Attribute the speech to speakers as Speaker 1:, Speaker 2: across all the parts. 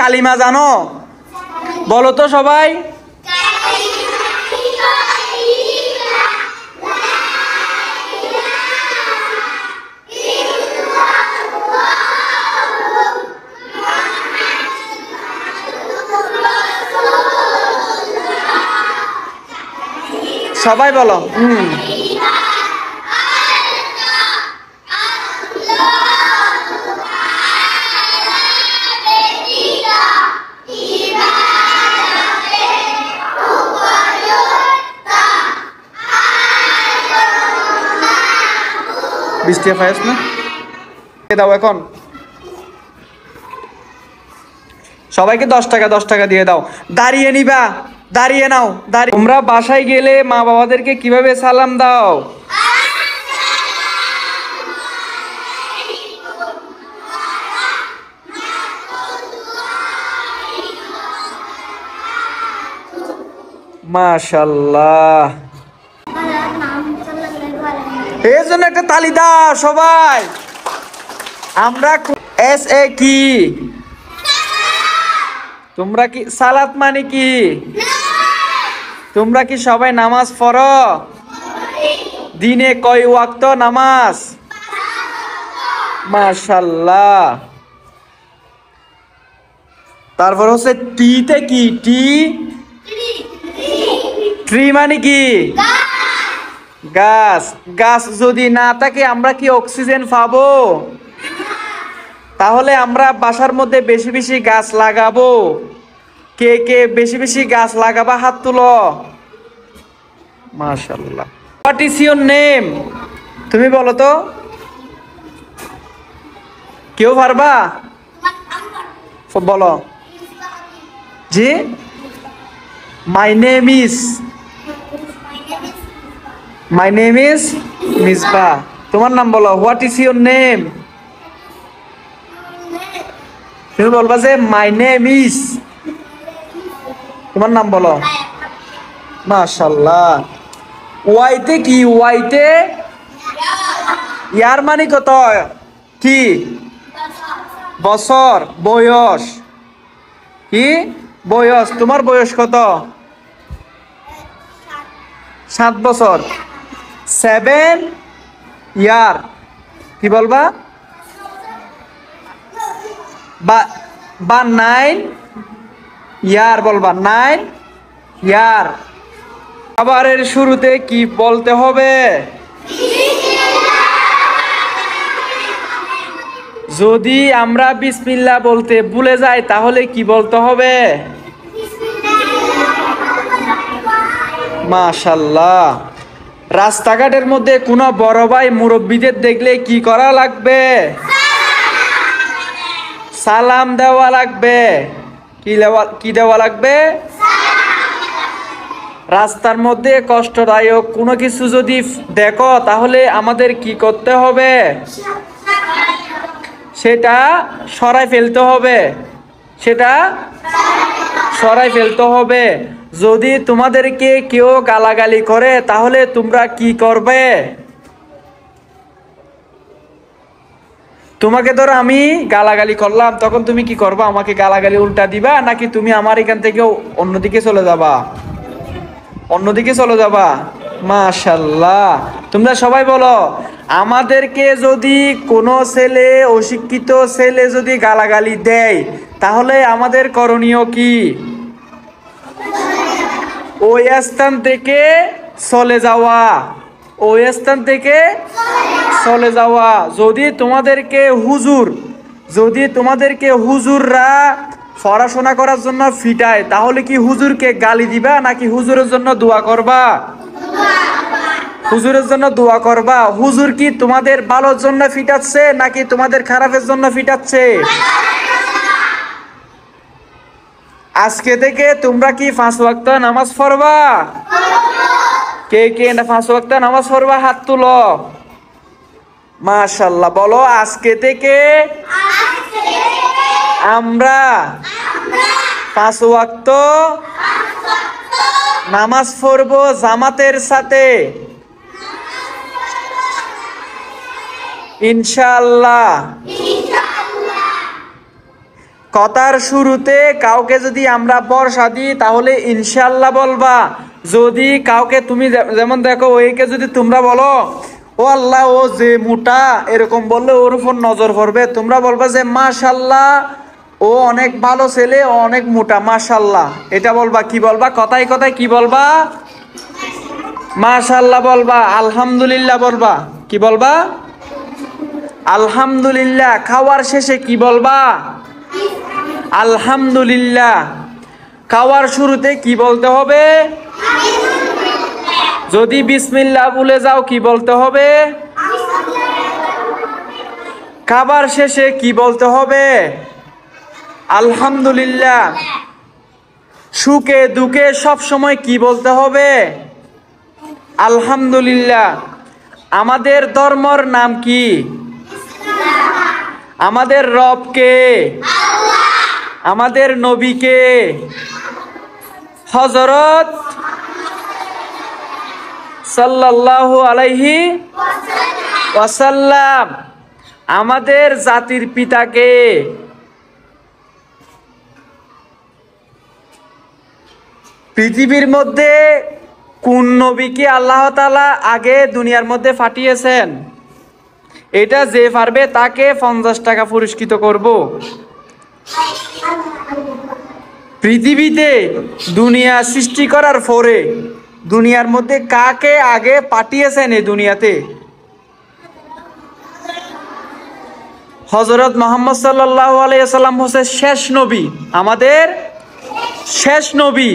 Speaker 1: কালিমা জানো? বলো তো সবাই। সবাই বলো। বৃষ্টি ফায়াস না দাও এখন সবাইকে 10 টাকা দিয়ে দাও। দাঁড়িয়ে নিবা, দাঁড়িয়ে নাও। তোমরা বাসায় গেলে মা বাবাদেরকে কিভাবে সালাম দাও? মাশাআল্লাহ, এর জন্য একটা তালি দাও সবাই। আমরা SA কি? তোমরা কি সালাত মানে কি? তোমরা কি সবাই নামাজ পড়ো? দিনে কয় ওয়াক্ত নামাজ? মাশাআল্লাহ। তারপর হচ্ছে টিতে কি? ট্রি মানে কি? গাছ। গাছ যদি না থাকে আমরা কি অক্সিজেন পাবো? তাহলে আমরা বাসার মধ্যে বেশি বেশি গাছ লাগাবো। কে কে বেশি বেশি গাছ লাগাবা হাত তুলো। মাশাআল্লাহ। What is your name? তুমি বলো তো। কেউ পারবা? বলো। জি, মাই নেম ইজ মিসবা। তোমার নাম বলো। What is your name? তুমি বলবা যে মাই নেম ইজ। তোমার নাম বলো। মাশাআল্লাহ। ওয়াইতে কি? ওয়াইতে ইয়ার মানে কত? কি? বছর। বয়স কি? বয়স। তোমার বয়স কত? 7 বছর। 7 ইয়ার কি বলবা? বা 9 ইয়ার বলবা। 9 ইয়ার। খাবারের শুরুতে কি বলতে হবে? যদি আমরা বিসমিল্লাহ বলতে ভুলে যাই তাহলে কি বলতে হবে? মাশাআল্লাহ। রাস্তাঘাটের মধ্যে কোনো বড় ভাই মুরব্বীদের দেখলে কি করা লাগবে? সালাম দেওয়া লাগবে। কি দেওয়া লাগবে? রাস্তার মধ্যে কষ্টদায়ক কোনো কিছু যদি দেখো তাহলে আমাদের কি করতে হবে? সেটা সরাই ফেলতে হবে। যদি তোমাদেরকে কেউ গালাগালি করে তাহলে তোমরা কি করবে? তোমাকে ধরো আমি গালাগালি করলাম, তখন তুমি কি করবা? আমাকে গালাগালি উল্টা দিবা নাকি তুমি আমার এখান থেকে অন্যদিকে চলে যাবা? অন্যদিকে চলে যাবা। মাশাআল্লাহ। তোমরা সবাই বলো, আমাদেরকে যদি কোনো ছেলে, অশিক্ষিত ছেলে যদি গালাগালি দেয় তাহলে আমাদের করণীয় কি? ওই স্থান থেকে চলে যাওয়া। ওই স্থান থেকে চলে যাওয়া। যদি তোমাদেরকে হুজুররা পড়াশোনা করার জন্য ফিটায় তাহলে কি হুজুরকে গালি দিবা নাকি হুজুরের জন্য দোয়া করবা? হুজুরের জন্য দোয়া করবা। হুজুর কি তোমাদের ভালোর জন্য ফিটাচ্ছে নাকি তোমাদের খারাপের জন্য ফিটাচ্ছে? আজকে থেকে তোমরা কি 5 ওয়াক্ত নামাজ পড়বা? কে কে 5 ওয়াক্ত নামাজ পড়বা হাত তুলো। মাশাআল্লাহ। বলো, আজকে থেকে আমরা 5 ওয়াক্ত নামাজ পড়বো জামাতের সাথে ইনশাআল্লাহ। কথার শুরুতে কাউকে যদি আমরা বর্ষা দিই তাহলে ইনশাআল্লাহ বলবা। যদি কাউকে তুমি যেমন দেখো ওইকে যদি তোমরা বলো ও আল্লাহ ও যে মোটা, এরকম বললে ওর উপর নজর পড়বে। তোমরা বলবা যে মাশাআল্লাহ ও অনেক ভালো ছেলে, ও অনেক মোটা, মাশাআল্লাহ। এটা বলবা। কি বলবা? কথায় কথায় কি বলবা? মাশাআল্লাহ বলবা, আলহামদুলিল্লাহ বলবা। কি বলবা? আলহামদুলিল্লাহ। খাওয়ার শেষে কি বলবা? আলহামদুলিল্লাহ। খাওয়ার শুরুতে কি বলতে হবে? যদি বিসমিল্লাহ ভুলে যাও কি বলতে হবে? খাবার শেষে কি বলতে হবে? আলহামদুলিল্লাহ। সুখে দুঃখে সব সময় কি বলতে হবে? আলহামদুলিল্লাহ। আমাদের ধর্মের নাম কি? আমাদের রব কে? আমাদের নবী কে? হযরত সাল্লাল্লাহু আলাইহি ওয়াসাল্লাম। আমাদের জাতির পিতা কে? পৃথিবীর মধ্যে কোন নবীকে আল্লাহ তাআলা আগে দুনিয়ার মধ্যে পাঠিয়েছেন? এটা যে পারবে তাকে 50 টাকা পুরস্কৃত করব। পৃথিবীতে দুনিয়া সৃষ্টি করার পরে দুনিয়ার মধ্যে কাকে আগে পাঠিয়েছেন এই দুনিয়াতে? হযরত মুহাম্মদ সাল্লাল্লাহু আলাইহি ওয়াসাল্লাম হচ্ছে শেষ নবী, আমাদের শেষ নবী।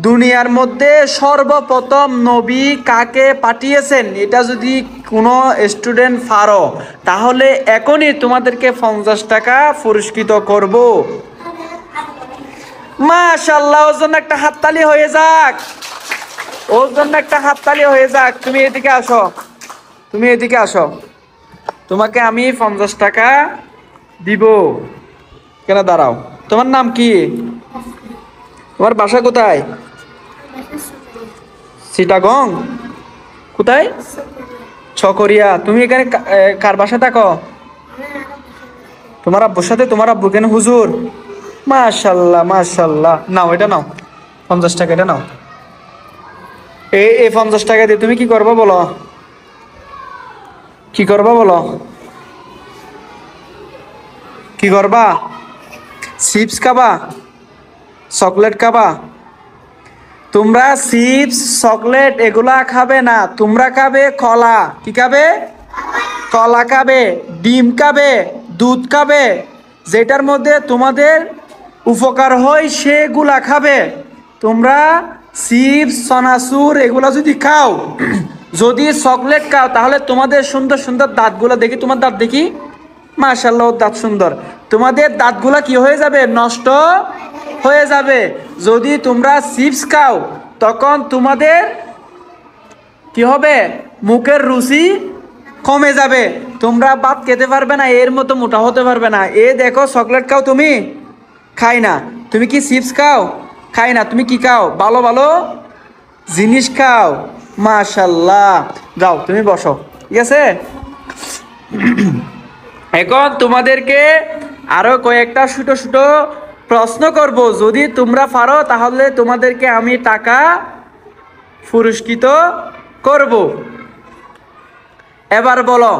Speaker 1: দুনিয়ার মধ্যে সর্বপ্রথম নবী কাকে পাঠিয়েছেন এটা যদি কোনো স্টুডেন্ট পারো তাহলে এখনই তোমাদেরকে 50 টাকা পুরস্কৃত করব। মাশাআল্লাহ, ওর জন্য একটা হাততালি হয়ে যাক, ওর জন্য একটা হাততালি হয়ে যাক। তুমি এদিকে আসো, তুমি এদিকে আসো, তোমাকে আমি 50 টাকা দিব। কেন দাঁড়াও, তোমার নাম কি? তোমার বাসা কোথায়? চিটাগং। কোথায়? ছকরিয়া। তুমি এখানে কার বাসা থাকো? তোমার আব্বুর সাথে? তোমার আব্বু কেন হুজুর? মাশাআল্লাহ মাশাআল্লাহ। নাও এটা নাও, 50 টাকা এটা নাও। এই 50 টাকা দিয়ে তুমি কি করবা বলো? কি করবা বলো? কি করবা? চিপস খাবা? চকলেট খাবা? তোমরা চিপস চকলেট এগুলা খাবে না, তোমরা খাবে কলা। কি খাবে? কলা খাবে, ডিম খাবে, দুধ খাবে। যেটার মধ্যে তোমাদের উপকার হয় সেগুলা খাবে। তোমরা চিপস চানাচুর এগুলা যদি খাও, যদি চকলেট খাও তাহলে তোমাদের সুন্দর সুন্দর দাঁতগুলো দেখি, তোমার দাঁত দেখি, মাশাআল্লাহ দাঁত সুন্দর। তোমাদের দাঁতগুলা কি হয়ে যাবে? নষ্ট হয়ে যাবে। যদি তোমরা চিপস খাও তখন তোমাদের কি হবে? মুখের রুচি কমে যাবে, তোমরা ভাত খেতে পারবে না, এর মতো মোটা হতে পারবে না। এ দেখো চকলেট খাও তুমি? খাই না। তুমি কি চিপস খাও? খাই না। তুমি কি খাও? ভালো ভালো জিনিস খাও। মাশাআল্লাহ। যাও তুমি বসো, ঠিক আছে? এখন তোমাদেরকে আরো কয়েকটা ছোট ছোট প্রশ্ন করব, যদি তোমরা পারো তাহলে তোমাদেরকে আমি টাকা পুরস্কৃত করব। এবার বলো,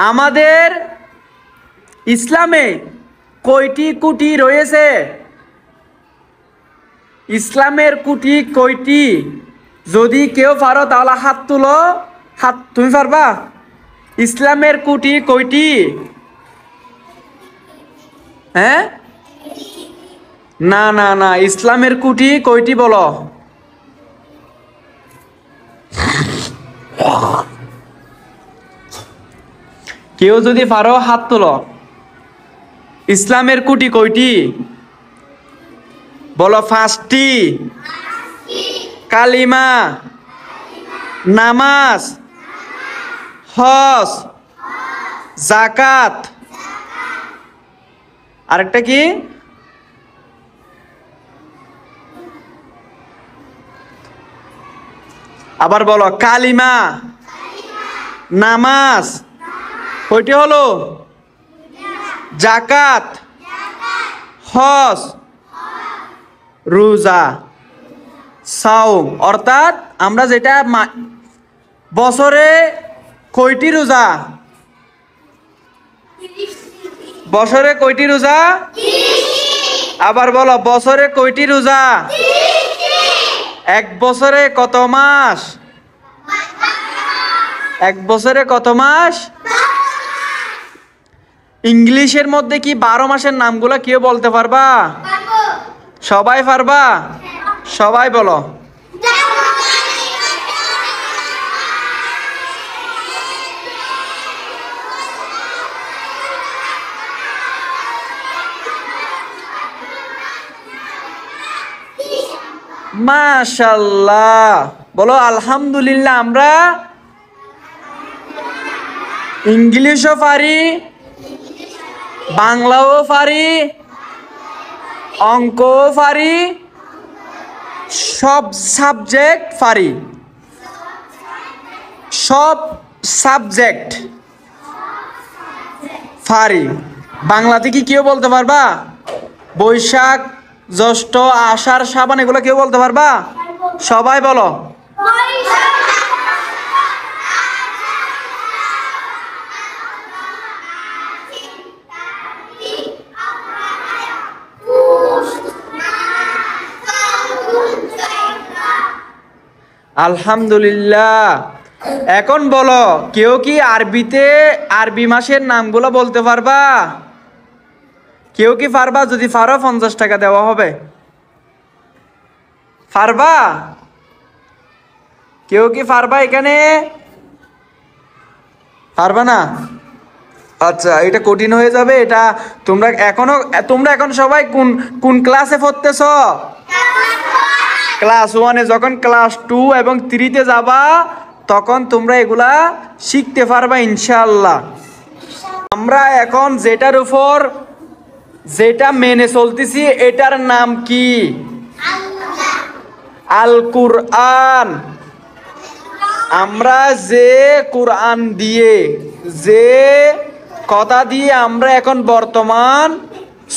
Speaker 1: আমাদের ইসলামে কয়টি খুঁটি রয়েছে? ইসলামের খুঁটি কয়টি? যদি কেউ পারো তাহলে হাত তুলো। হাত, তুমি পারবা? ইসলামের খুঁটি কয়টি? হ্যাঁ? না না না, ইসলামের খুঁটি কয়টি বলো? কেউ যদি পারো হাত তুলো। ইসলামের খুঁটি কয়টি বলো? 5টি। কালিমা, নামাজ, হজ, যাকাত, আরেকটা কি? আবার বলো। কালিমা, নামাজ, কয়টি হলো? জাকাত, হজ, রোজা, সাওম। অর্থাৎ আমরা যেটা বছরে কয়টি রোজা? বছরে কয়টি রোজা? আবার বলো, বছরে কয়টি রোজা? এক বছরে কত মাস? এক বছরে কত মাস? ইংলিশের মধ্যে কি 12 মাসের নামগুলো কেউ বলতে পারবা? সবাই পারবা? সবাই বলো। মাশাআল্লাহ, বলো আলহামদুলিল্লাহ। আমরা ইংলিশও পারি, বাংলাও পারি, অঙ্কও পারি, সব সাবজেক্ট পারি। সব সাবজেক্ট পারি। বাংলাতে কি কেউ বলতে পারবা? বৈশাখ, জ্যৈষ্ঠ, আষাঢ়, শ্রাবণ এগুলো কেউ বলতে পারবা? সবাই বলো। আলহামদুলিল্লাহ। এখন বলো, কেউ কি আরবি মাসের নামগুলো বলতে পারবা? কেউ কি পারবা? যদি পারো 50 টাকা দেওয়া হবে। পারবা? কেউ কি পারবা এখানে? পারবা না? আচ্ছা, এটা কঠিন হয়ে যাবে। এটা তোমরা এখন সবাই কোন কোন ক্লাসে পড়তেছ? ক্লাস 1-এ। যখন ক্লাস 2 এবং 3-তে যাবা তখন তোমরা এগুলা শিখতে পারবা ইনশাআল্লাহ। আমরা এখন যেটা মেনে চলতেছি এটার নাম কি? আল কুরআন। আমরা যে কুরআন দিয়ে, যে কথা দিয়ে আমরা এখন বর্তমান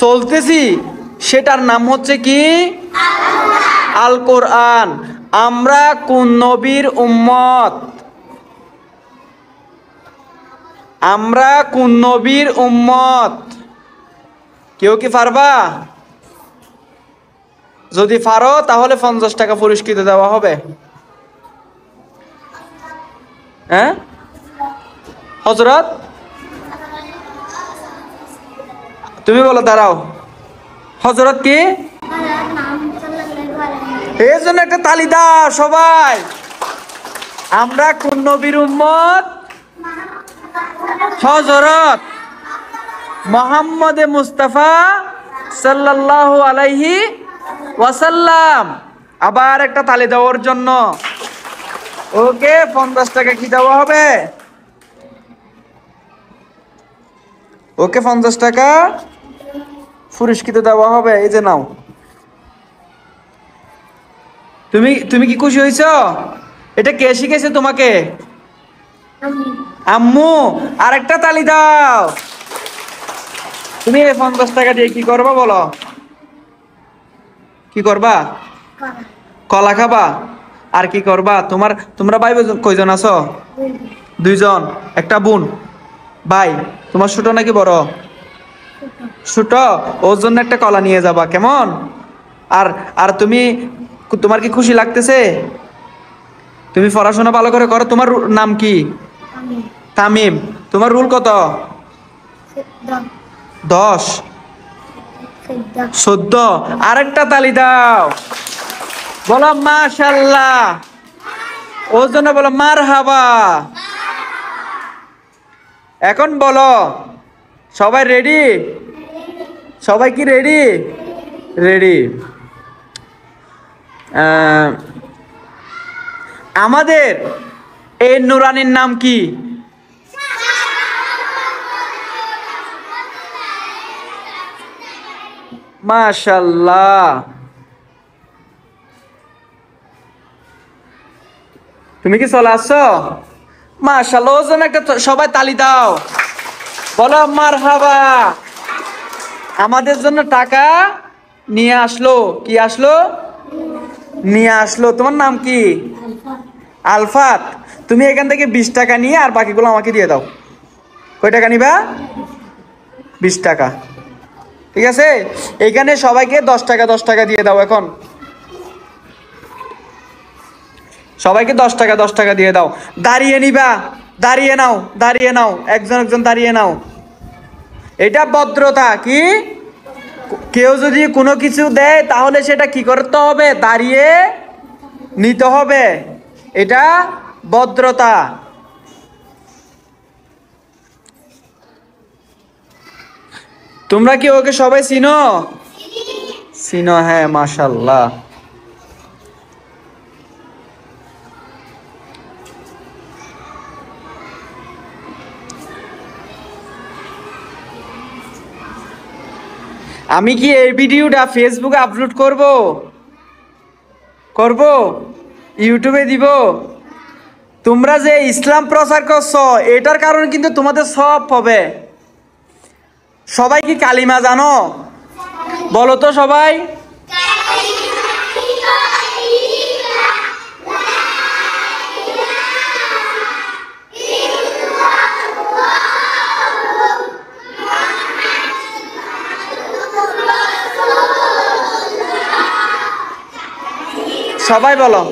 Speaker 1: চলতেছি সেটার নাম হচ্ছে কি? আল কোরআন। আমরা কোন নবীর উম্মত? আমরা কোন নবীর উম্মত? কেউ কি পারবা? যদি পারো তাহলে 50 টাকা পুরস্কৃত দেওয়া হবে। হ্যাঁ হযরত, তুমি বলো। দাঁড়াও, হযরত কি? এর জন্য একটা তালি দাও সবাই। আমরা কোন নবীর উম্মত? হযরত মুহাম্মদ মুস্তাফা সাল্লাল্লাহু আলাইহি ওয়াসাল্লাম। আবার একটা তালি দেওয়ার জন্য। ওকে, 50 টাকা কি দেওয়া হবে? ওকে, 50 টাকা পুরস্কৃত দেওয়া হবে। এই যে নাও। তুমি কি খুশি হয়েছ? এটা কে শিখেছে তোমাকে? আম্মু। আরেকটা তালি দাও। তুমি এই 50 টাকা দিয়ে কি করবা বলো? কি করবা? কলা খাবা। আর কি করবা? তোমরা ভাই কয়জন আছো? 2 জন। একটা বোন। ভাই তোমার ছোট নাকি বড়? ছোট। ওর জন্য একটা কলা নিয়ে যাবা, কেমন? আর তোমার কি খুশি লাগতেছে? তুমি পড়াশোনা ভালো করে করো। তোমার নাম কি? তামিম। তোমার রুল কত? 10, 14। আরেকটা তালি দাও। বলো মাশাআল্লাহ। ওর জন্য বলো মারহাবা। এখন বলো, সবাই রেডি? সবাই কি রেডি? রেডি। আমাদের এই নুরানির নাম কি? মাশাআল্লাহ। তুমি কি চলে আসছো? মাশাআল্লাহ। ওর জন্য একটা সবাই তালি দাও। বলো মারহাবা। আমাদের জন্য টাকা নিয়ে আসলো। কি আসলো? নিয়ে আসলো। তোমার নাম কি? আলফাত। তুমি এখান থেকে 20 টাকা নিয়ে আর বাকিগুলো আমাকে দিয়ে দাও। কয় টাকা নিবা? 20 টাকা। ঠিক আছে, এখানে সবাইকে 10 টাকা 10 টাকা দিয়ে দাও। এখন সবাইকে 10 টাকা 10 টাকা দিয়ে দাও। দাঁড়িয়ে নিবা, দাঁড়িয়ে নাও, দাঁড়িয়ে নাও, একজন একজন দাঁড়িয়ে নাও। এটা ভদ্রতা। কি? কেউ যদি কোনো কিছু দেয় তাহলে সেটা কি করতে হবে? দাঁড়িয়ে নিতে হবে। এটা ভদ্রতা। তোমরা কি ওকে সবাই চিনো? চিনো? হ্যাঁ, মাশাআল্লাহ। আমি কি এই ভিডিওটা ফেসবুকে আপলোড করব? করব, ইউটিউবে দিব। তোমরা যে ইসলাম প্রচার করছো এটার কারণে কিন্তু তোমাদের সব হবে। সবাই কি কালিমা জানো? বলো তো সবাই। সবাই বলো।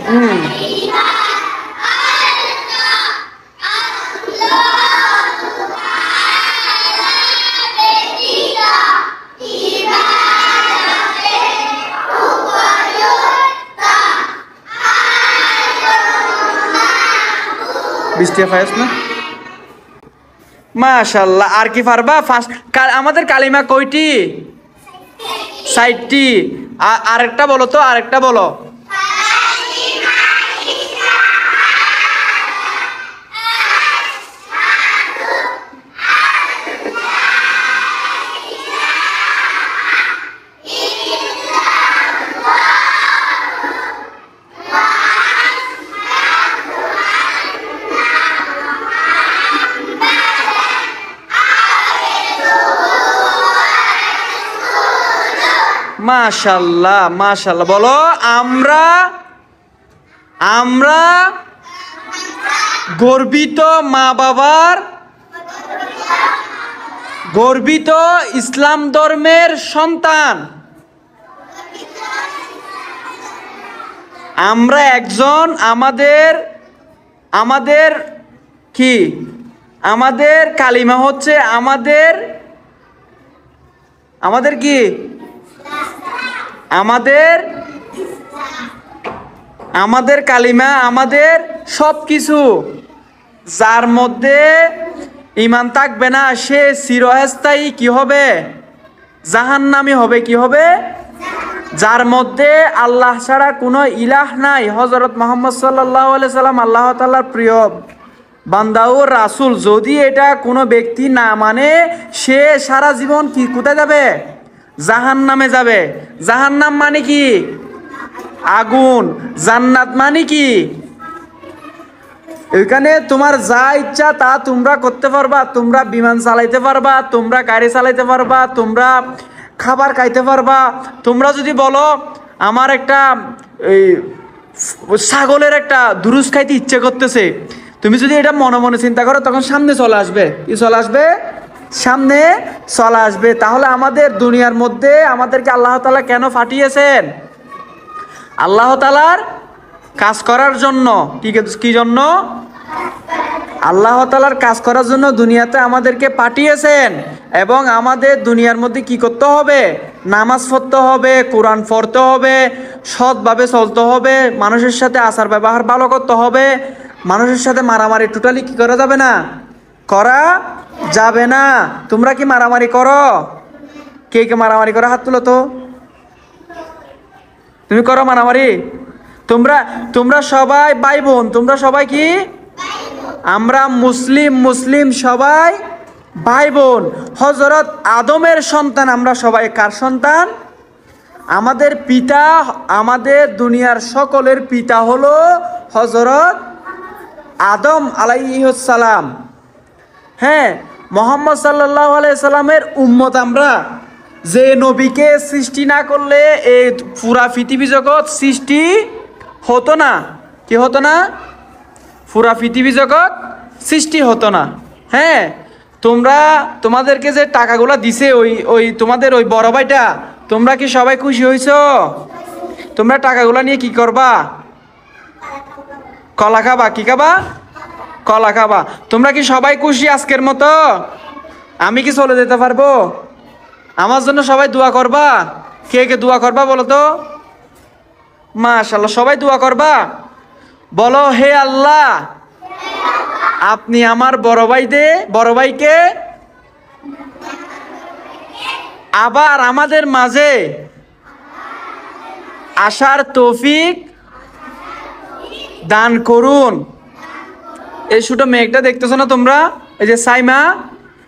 Speaker 1: মাশাআল্লাহ। আর কি পারবা? ফার্স্ট আমাদের কালিমা কয়টি? 60টি। আরেকটা বলো তো, আরেকটা বলো। মাশাআল্লাহ, মাশাআল্লাহ। বলো, আমরা আমরা গর্বিত মা বাবার, গর্বিত ইসলাম ধর্মের সন্তান। আমরা একজন আমাদের কি? আমাদের কালিমা হচ্ছে আমাদের কি? আমাদের কালিমা, আমাদের সব কিছু। যার মধ্যে ঈমান থাকবে না সে চিরস্থায়ী কি হবে? জাহান্নামী হবে। কি হবে? যার মধ্যে আল্লাহ ছাড়া কোনো ইলাহ নাই, হযরত মুহাম্মদ সাল্লাল্লাহু আলাইহি সাল্লাম আল্লাহ তাআলার প্রিয় বান্দা ও রাসূল, যদি এটা কোনো ব্যক্তি না মানে সে সারা জীবন কি কোথায় যাবে? জাহান্নামে যাবে। জাহান্নাম মানে কি? আগুন। জান্নাত মানে কি? এখানে তোমার যা ইচ্ছা তা তোমরা করতে পারবা। তোমরা বিমান চালাইতে পারবা, তোমরা গাড়ি চালাইতে পারবা, তোমরা খাবার খাইতে পারবা। তোমরা যদি বলো আমার একটা এই ছাগলের একটা দুরুস খাইতে ইচ্ছে করতেছে, তুমি যদি এটা মনে মনে চিন্তা করো তখন সামনে চলে আসবে। কি চলে আসবে? সামনে চলে আসবে। তাহলে আমাদের দুনিয়ার মধ্যে আমাদেরকে আল্লাহ তাআলা কেন পাঠিয়েছেন? আল্লাহ তাআলার কাজ করার জন্য। কি জন্য? আল্লাহ তাআলার কাজ করার জন্য দুনিয়াতে আমাদেরকে পাঠিয়েছেন। এবং আমাদের দুনিয়ার মধ্যে কি করতে হবে? নামাজ পড়তে হবে, কোরআন পড়তে হবে, সৎভাবে চলতে হবে, মানুষের সাথে আচার ব্যবহার ভালো করতে হবে। মানুষের সাথে মারামারি টোটালি কি করা যাবে না? করা যাবে না। তোমরা কি মারামারি করো? কে কে মারামারি করো? হাত তুলো তো। তুমি করো মারামারি? তোমরা সবাই ভাই বোন। তোমরা সবাই কি? আমরা মুসলিম সবাই ভাই বোন। হযরত আদমের সন্তান আমরা সবাই। কার সন্তান? আমাদের পিতা, আমাদের দুনিয়ার সকলের পিতা হলো হযরত আদম আলাইহিস সালাম। হ্যাঁ, মুহাম্মদ সাল্লাল্লাহু আলাইহি সাল্লামের উম্মত আমরা। যে নবীকে সৃষ্টি না করলে এই পুরা পৃথিবী জগৎ সৃষ্টি হতো না। কি হতো না? পুরা পৃথিবী জগৎ সৃষ্টি হতো না। হ্যাঁ, তোমাদেরকে যে টাকাগুলো দিছে ওই ওই তোমাদের ওই বড় ভাইটা, তোমরা কি সবাই খুশি হইছো? তোমরা টাকাগুলো নিয়ে কি করবা? কলা খাবা। কি খাবা? কলা খাবা। তোমরা কি সবাই খুশি আজকের মতো? আমি কি চলে যেতে পারবো? আমার জন্য সবাই দোয়া করবা। কে কে দোয়া করবা বলো তো? মাশাআল্লাহ, সবাই দোয়া করবা। বলো, হে আল্লাহ, আপনি আমার বড় ভাইকে আবার আমাদের মাঝে আসার তৌফিক দান করুন। এই ছোট মেয়েটা দেখতেছো না তোমরা? এই যে সাইমা,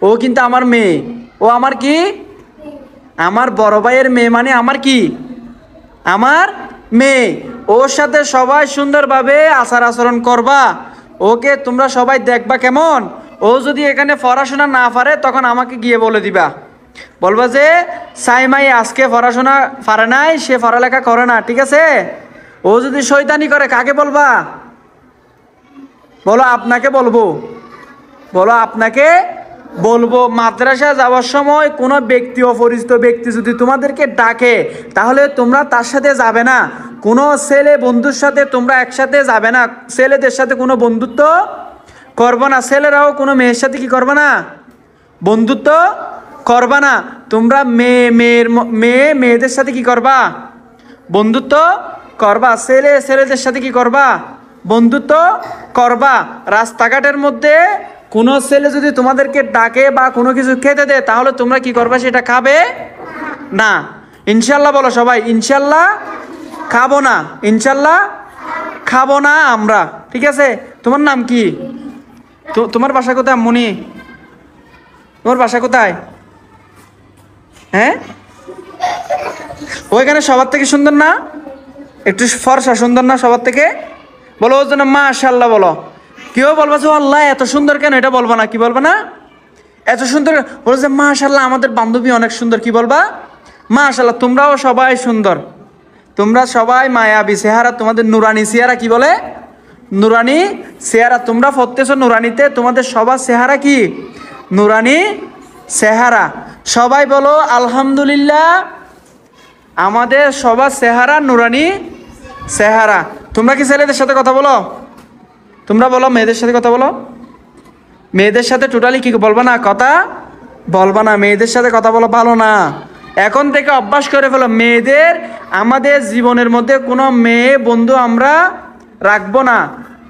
Speaker 1: ও কিন্তু আমার মেয়ে। ও আমার কি? আমার বড় ভাইয়ের মেয়ে, মানে আমার কি? আমার মেয়ে। ওর সাথে সবাই সুন্দরভাবে আচার আচরণ করবা। ওকে তোমরা সবাই দেখবা কেমন। ও যদি এখানে পড়াশোনা না পারে তখন আমাকে গিয়ে বলে দিবা। বলবা যে সাইমাই আজকে পড়াশোনা পারে নাই, সে পড়ালেখা করে না, ঠিক আছে? ও যদি শয়তানি করে কাকে বলবা? বলো, আপনাকে বলবো। বলো, আপনাকে বলবো। মাদ্রাসা যাওয়ার সময় কোনো ব্যক্তি, অপরিচিত ব্যক্তি যদি তোমাদেরকে ডাকে, তাহলে তোমরা তার সাথে যাবে না। কোনো ছেলে বন্ধুর সাথে তোমরা একসাথে যাবে না। ছেলেদের সাথে কোনো বন্ধুত্ব করবে না। ছেলেরাও কোনো মেয়ের সাথে কি করবে না? বন্ধুত্ব করবা না। তোমরা মেয়েদের সাথে কি করবা? বন্ধুত্ব করবা। ছেলেদের সাথে কি করবা? বন্ধুত্ব করবা। রাস্তাঘাটের মধ্যে কোনো ছেলে যদি তোমাদেরকে ডাকে বা কোনো কিছু খেতে দেয়, তাহলে তোমরা কি করবা? সেটা খাবে না। ইনশাল্লাহ বলো সবাই, ইনশাল্লাহ খাবো না। ইনশাল্লাহ খাবো না আমরা, ঠিক আছে? তোমার নাম কি? তোমার বাসা কোথায় মনি? তোমার বাসা কোথায়? হ্যাঁ, ওইখানে সবার থেকে সুন্দর না? একটু ফর্সা সুন্দর না সবার থেকে? বলো ওর জন্য মাশাআল্লাহ বলো। কেউ বলবা যে আল্লাহ এত সুন্দর কেন, এটা বলবা না। কি বলবা না? এত সুন্দর বলো যে মাশাআল্লাহ আমাদের বান্ধবী অনেক সুন্দর। কি বলবা? মাশাআল্লাহ। তোমরাও সবাই সুন্দর, তোমরা সবাই মায়াবী চেহারা, তোমাদের নুরানি চেহারা। কি বলে? নুরানি চেহারা। তোমরা পড়তেছো নুরানিতে, তোমাদের সবার চেহারা কি? নুরানি চেহারা। সবাই বলো আলহামদুলিল্লাহ, আমাদের সবার চেহারা নুরানি চেহারা। তোমরা কি ছেলেদের সাথে কথা বলো? তোমরা বলো মেয়েদের সাথে কথা বলো। মেয়েদের সাথে টোটালি কি বলবা না? কথা বলবা না। মেয়েদের সাথে কথা বলো ভালো না। এখন থেকে অভ্যাস করে ফেলো। আমাদের জীবনের মধ্যে কোনো মেয়ে বন্ধু আমরা রাখবো না।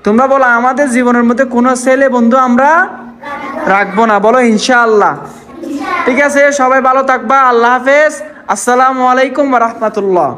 Speaker 1: তোমরা বলো আমাদের জীবনের মধ্যে কোনো ছেলে বন্ধু আমরা রাখবো না। বলো ইনশাআল্লাহ। ঠিক আছে, সবাই ভালো থাকবা। আল্লাহ হাফেজ। আসসালামু আলাইকুম ওয়া রাহমাতুল্লাহ।